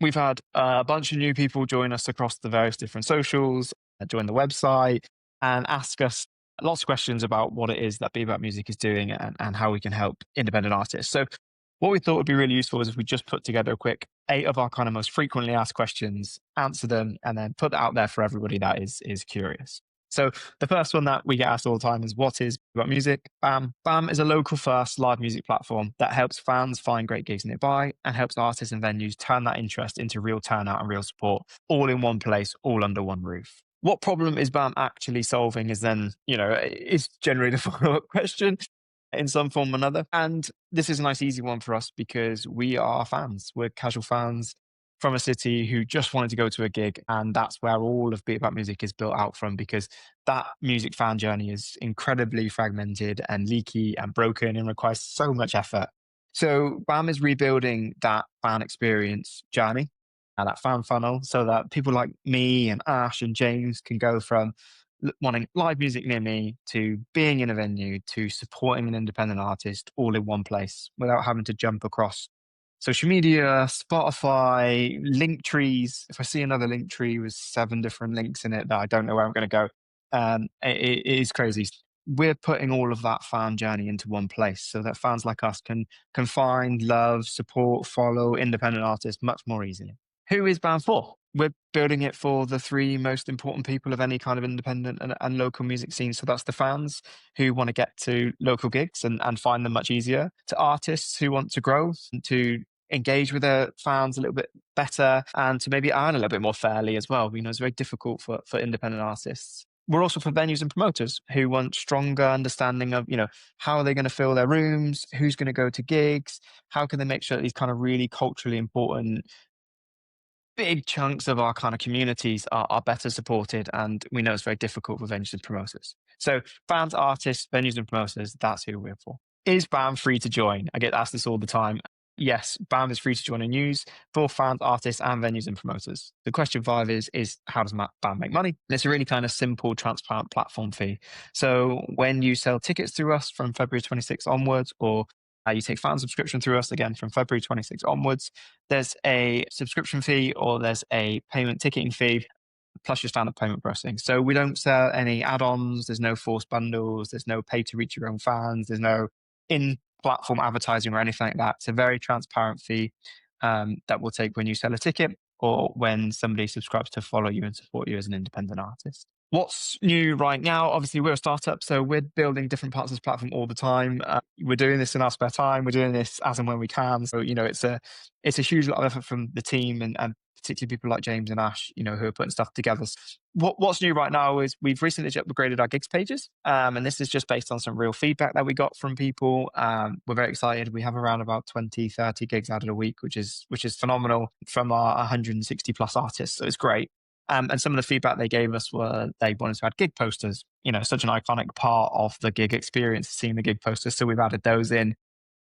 We've had a bunch of new people join us across the various different socials, join the website, and ask us lots of questions about what it is that Be About Music is doing and how we can help independent artists. So, what we thought would be really useful is if we just put together a quick 8 of our kind of most frequently asked questions, answer them, and then put that out there for everybody that is curious. So the first one that we get asked all the time is, what is Be About Music? BAM. BAM is a local first live music platform that helps fans find great gigs nearby and helps artists and venues turn that interest into real turnout and real support, all in one place, all under one roof. What problem is BAM actually solving is then, is generally the follow-up question in some form or another. And this is a nice, easy one for us because we are fans. We're casual fans from a city who just wanted to go to a gig. And that's where all of Beat About Music is built out from, because that music fan journey is incredibly fragmented and leaky and broken and requires so much effort. So BAM is rebuilding that fan experience journey and that fan funnel so that people like me and Ash and James can go from wanting live music near me to being in a venue to supporting an independent artist all in one place without having to jump across social media, Spotify, link trees. If I see another link tree with 7 different links in it that I don't know where I'm going to go, it is crazy. We're putting all of that fan journey into one place so that fans like us can find, love, support, follow independent artists much more easily. Who is BAM for? We're building it for the 3 most important people of any kind of independent and local music scene. So that's the fans who want to get to local gigs and find them much easier, to artists who want to grow and to engage with their fans a little bit better and to maybe earn a little bit more fairly as well. It's very difficult for independent artists. We're also for venues and promoters who want stronger understanding of, how are they going to fill their rooms? Who's going to go to gigs? How can they make sure that these kind of really culturally important big chunks of our kind of communities are better supported? And we know it's very difficult for venues and promoters. So fans, artists, venues and promoters, that's who we're for. Is BAM free to join? I get asked this all the time. Yes, BAM is free to join and use for fans, artists, and venues and promoters. The question 5 is how does BAM make money? And it's a really kind of simple, transparent platform fee. So when you sell tickets through us from February 26th onwards, or you take fan subscription through us again from February 26th onwards, there's a subscription fee or there's a payment ticketing fee plus your standard payment processing. So we don't sell any add-ons. There's no forced bundles. There's no pay to reach your own fans. There's no in-platform advertising or anything like that. It's a very transparent fee that we'll take when you sell a ticket or when somebody subscribes to follow you and support you as an independent artist. What's new right now? Obviously, we're a startup, so we're building different parts of this platform all the time. We're doing this in our spare time. We're doing this as and when we can. So, it's a huge lot of effort from the team and particularly people like James and Ash, who are putting stuff together. What's new right now is we've recently upgraded our gigs pages. And this is just based on some real feedback that we got from people. We're very excited. We have around about 20, 30 gigs added a week, which is phenomenal from our 160 plus artists. So it's great. And some of the feedback they gave us were they wanted to add gig posters, such an iconic part of the gig experience, seeing the gig posters. So we've added those in.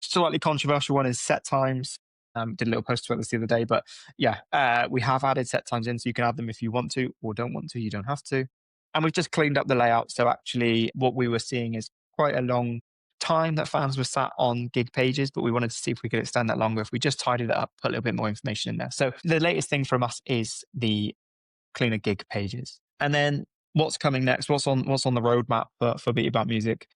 Slightly controversial one is set times. Did a little post about this the other day, but we have added set times in, so you can add them if you want to or don't want to. You don't have to. And we've just cleaned up the layout. So actually what we were seeing is quite a long time that fans were sat on gig pages, but we wanted to see if we could extend that longer. If we just tidied it up, put a little bit more information in there. So the latest thing from us is the cleaner gig pages. And then what's coming next? What's on the roadmap for Beat About Music?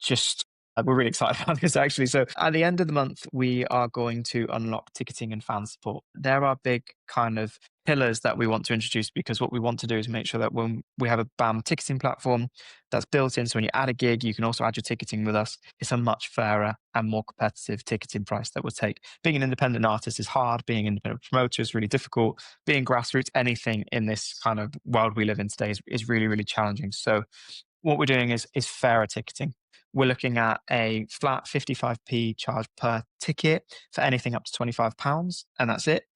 We're really excited about this actually. So at the end of the month, we are going to unlock ticketing and fan support. There are big kind of pillars that we want to introduce, because what we want to do is make sure that when we have a BAM ticketing platform that's built in, so when you add a gig, you can also add your ticketing with us. It's a much fairer and more competitive ticketing price that we'll take. Being an independent artist is hard. Being an independent promoter is really difficult. Being grassroots, anything in this kind of world we live in today is really, really challenging. So what we're doing is fairer ticketing. We're looking at a flat 55p charge per ticket for anything up to £25, and that's it.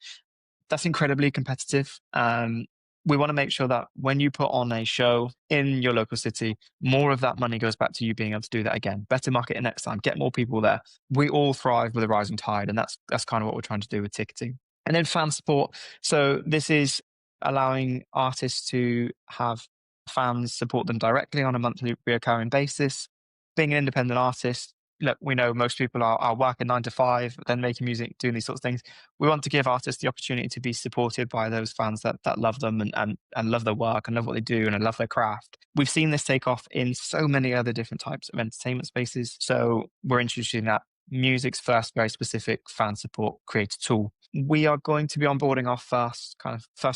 That's incredibly competitive. We want to make sure that when you put on a show in your local city, more of that money goes back to you being able to do that again. Better market it next time, get more people there. We all thrive with a rising tide, and that's kind of what we're trying to do with ticketing. And then fan support. So this is allowing artists to have fans support them directly on a monthly recurring basis. Being an independent artist, look, we know most people are working 9 to 5, then making music, doing these sorts of things. We want to give artists the opportunity to be supported by those fans that love them and love their work and love what they do and love their craft. We've seen this take off in so many other different types of entertainment spaces. So we're introducing that music's first very specific fan support creator tool. We are going to be onboarding our first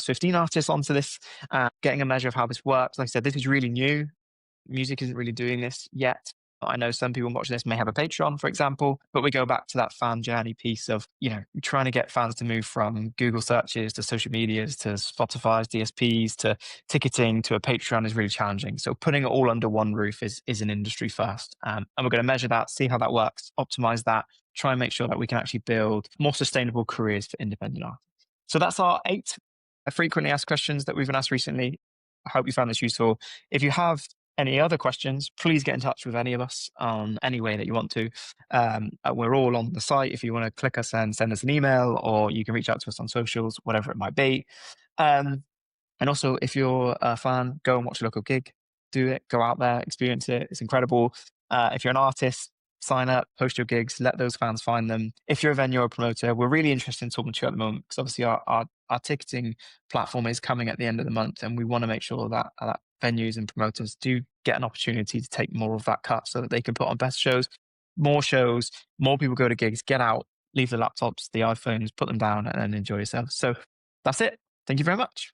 15 artists onto this, getting a measure of how this works. Like I said, this is really new. Music isn't really doing this yet. I know some people watching this may have a Patreon, for example, but we go back to that fan journey piece of, trying to get fans to move from Google searches to social medias to Spotify's DSPs to ticketing to a Patreon is really challenging. So putting it all under one roof is an industry first. And we're going to measure that, see how that works, optimize that, try and make sure that we can actually build more sustainable careers for independent artists. So that's our 8 frequently asked questions that we've been asked recently. I hope you found this useful. If you have any other questions, please get in touch with any of us on any way that you want to. We're all on the site if you want to click us and send us an email, or you can reach out to us on socials, whatever it might be. And also, if you're a fan, go and watch a local gig. Do it. Go out there, experience it. It's incredible. If you're an artist, sign up, post your gigs, let those fans find them. If you're a venue or a promoter, we're really interested in talking to you at the moment because obviously our ticketing platform is coming at the end of the month, and we want to make sure that venues and promoters do get an opportunity to take more of that cut so that they can put on best shows, more people go to gigs, get out, leave the laptops, the iPhones, put them down and enjoy yourself. So that's it. Thank you very much.